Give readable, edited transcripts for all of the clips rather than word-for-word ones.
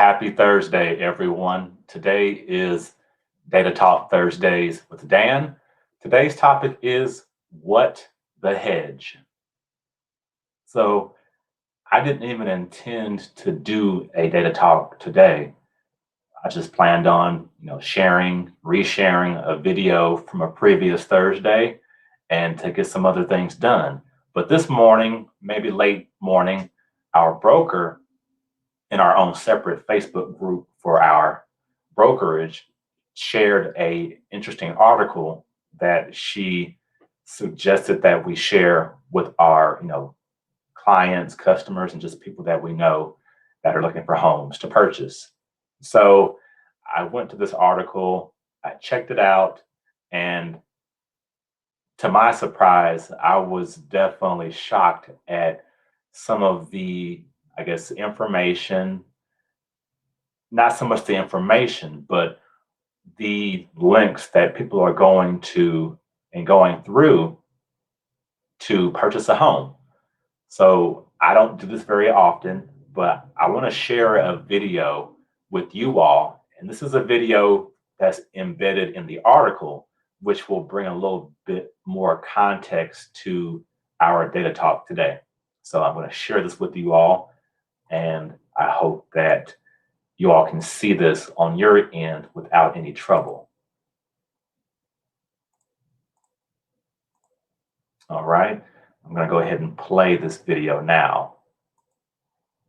Happy Thursday, everyone. Today is Data Talk Thursdays with Dan. Today's topic is what the hedge. So I didn't even intend to do a data talk today. I just planned on, resharing a video from a previous Thursday and to get some other things done. But this morning, maybe late morning, our broker in our own separate Facebook group for our brokerage shared a interesting article that she suggested that we share with our, clients, customers, and just people that we know that are looking for homes to purchase. So I went to this article, I checked it out, and to my surprise, I was definitely shocked at some of the, information, not so much the information, but the links that people are going to and going through to purchase a home. So I don't do this very often, but I want to share a video with you all. And this is a video that's embedded in the article, which will bring a little bit more context to our data talk today. So I'm going to share this with you all, and I hope that you all can see this on your end without any trouble. All right, I'm going to go ahead and play this video now.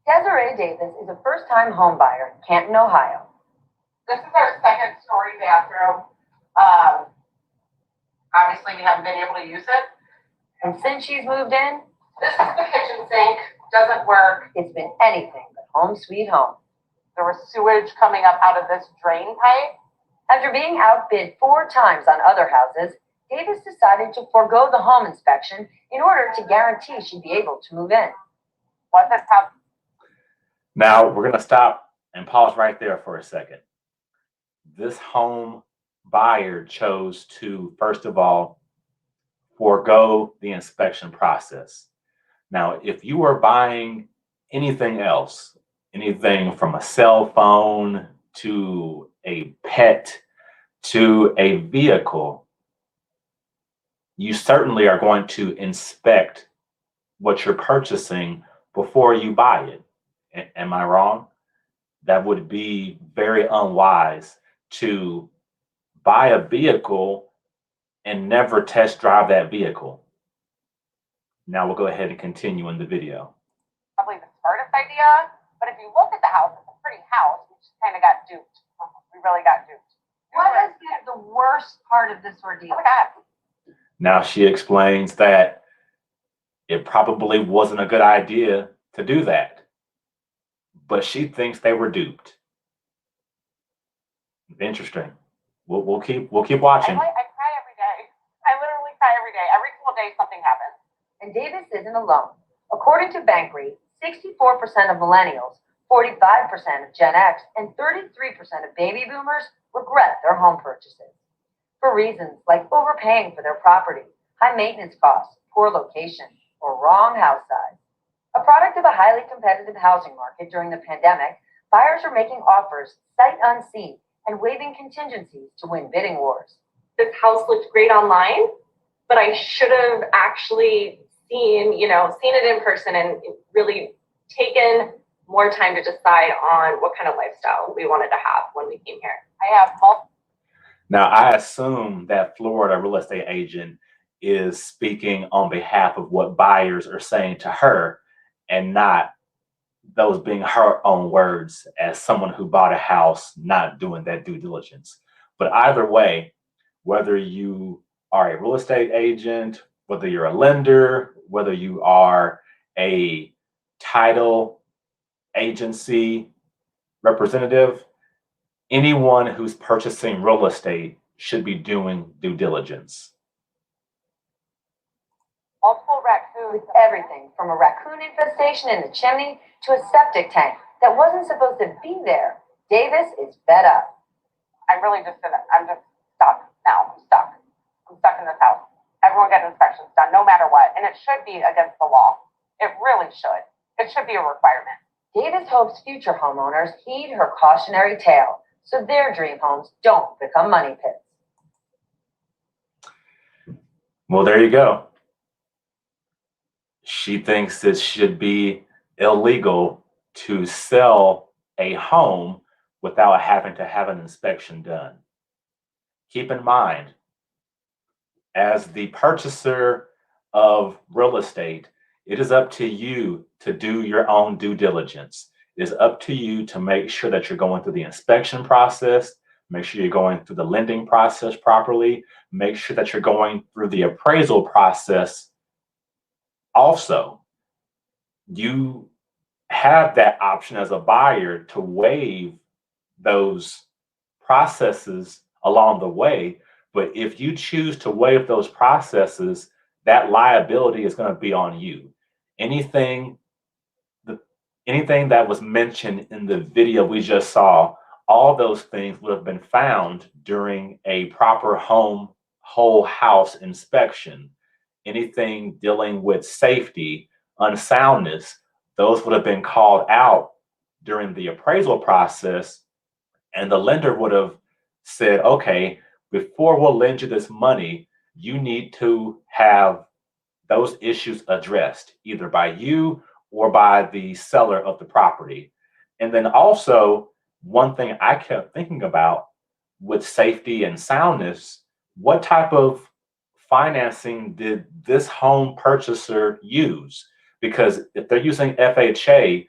Desiree Davis is a first-time home buyer in Canton, Ohio. This is our second story bathroom. Obviously, we haven't been able to use it. And since she's moved in, This is the kitchen sink. Doesn't work. it's been anything but home sweet home. There was sewage coming up out of this drain pipe. After being outbid 4 times on other houses, Davis decided to forego the home inspection in order to guarantee she'd be able to move in. Wasn't how Now we're going to stop and pause right there for a second. This home buyer chose to, first of all, forego the inspection process. Now, if you are buying anything else, anything from a cell phone to a pet to a vehicle, you certainly are going to inspect what you're purchasing before you buy it. Am I wrong? That would be very unwise to buy a vehicle and never test drive that vehicle. Now we'll go ahead and continue in the video. probably the smartest idea. But if you look at the house, it's a pretty house. We just kind of got duped. We really got duped. What has been the worst part of this ordeal? Oh my God. Now she explains that it probably wasn't a good idea to do that, but she thinks they were duped. Interesting. We'll keep watching. I cry every day. I literally cry every day. Every single day something happens. And Davis isn't alone. According to Bankrate, 64% of millennials, 45% of Gen X, and 33% of baby boomers regret their home purchases for reasons like overpaying for their property, high maintenance costs, poor location, or wrong house size. A product of a highly competitive housing market during the pandemic, buyers are making offers sight unseen and waiving contingencies to win bidding wars. This house looked great online, but I should have actually seen it in person and really taken more time to decide on what kind of lifestyle we wanted to have when we came here. I have multiple. Now I assume that Florida real estate agent is speaking on behalf of what buyers are saying to her and not those being her own words as someone who bought a house not doing that due diligence. But either way, whether you are a real estate agent, whether you're a lender, whether you are a title agency representative, anyone who's purchasing real estate should be doing due diligence. Multiple raccoons. With everything from a raccoon infestation in the chimney to a septic tank that wasn't supposed to be there, Davis is fed up. I'm just stuck now. I'm stuck in this house. Everyone gets inspections done no matter what. And it should be against the law. It really should. It should be a requirement. Davis hopes future homeowners heed her cautionary tale so their dream homes don't become money pits. Well, there you go. She thinks it should be illegal to sell a home without having to have an inspection done. Keep in mind, as the purchaser of real estate, it is up to you to do your own due diligence. It is up to you to make sure that you're going through the inspection process, make sure you're going through the lending process properly, make sure that you're going through the appraisal process. Also, you have that option as a buyer to waive those processes along the way. But if you choose to waive those processes, that liability is going to be on you. Anything, anything that was mentioned in the video we just saw, all those things would have been found during a proper whole house inspection. Anything dealing with safety, unsoundness, those would have been called out during the appraisal process, and the lender would have said, okay, before we'll lend you this money, you need to have those issues addressed either by you or by the seller of the property. And then also, one thing I kept thinking about with safety and soundness, what type of financing did this home purchaser use? Because if they're using FHA,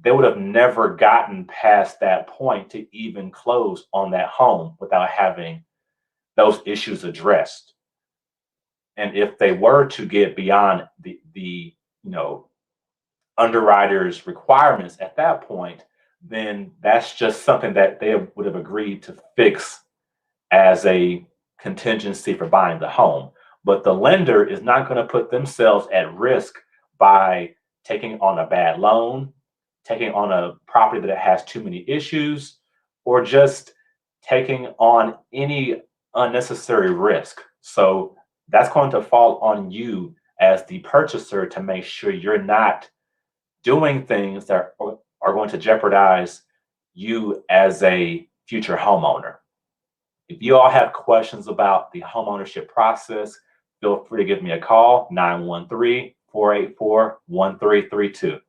they would have never gotten past that point to even close on that home without having those issues addressed. And if they were to get beyond the underwriter's requirements at that point, then that's just something that they would have agreed to fix as a contingency for buying the home. But the lender is not going to put themselves at risk by taking on a bad loan, taking on a property that has too many issues, or just taking on any unnecessary risk. So that's going to fall on you as the purchaser to make sure you're not doing things that are going to jeopardize you as a future homeowner. If you all have questions about the homeownership process, feel free to give me a call, 913-484-1332.